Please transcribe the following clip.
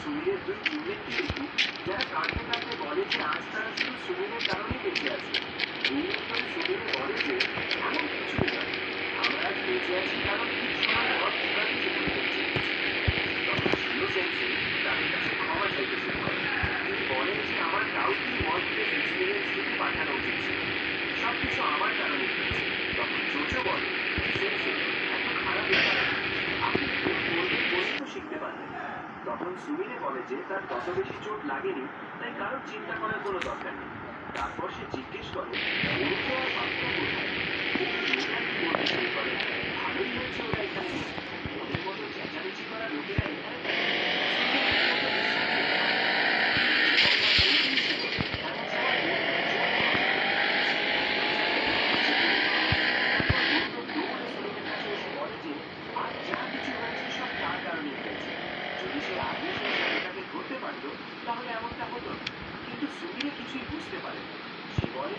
সুনীলের দুই টিমমেটকে দেখি যারা কাঁদতে কাঁদতে বলে যে আজ তারা শুধু সুনীলের কারণেই বেঁচে আছে। সুনীল বলে যে এমন কিছুই নয়, আমরা আজ বেঁচে আছি কারণ ঠিক সময় পর ঠিকানা জীবনে বেঁচে গেছি। তখন ইনোসেন্সি তাদের কাছে ক্ষমা চাইতে শুরু করে। তিনি বলেন যে আমার কাউকে মর্গকে এক্সপিরিয়েন্স থেকে পাঠানো উচিত ছিল, সবকিছু আমার কারণে হয়েছে। তখন চোচো বলে, সেন্সি এত খারাপ ব্যাপার, আপনি ভুল করবেন বলেই তো শিখতে পারবেন। তখন সুমিলে বলে যে তার তত বেশি চোট লাগেনি, তাই কারোর চিন্তা করার কোনো দরকার নেই। তারপর সে জিজ্ঞেস করে ওরকে আর বাকিরা কোথায়। মেয়েরা কি বলতে শুরু করে, ভালোই হয়েছে ওরা এখানে নেই, ওদের মতো চেঁচামেচি করা লোকেরা এখানে থাকে। যদি সে আগে সেই জায়গাটাকে ধরতে পারতো তাহলে এমনটা হতো না। কিন্তু সুমিরে কিছুই বুঝতে পারে। সে বলে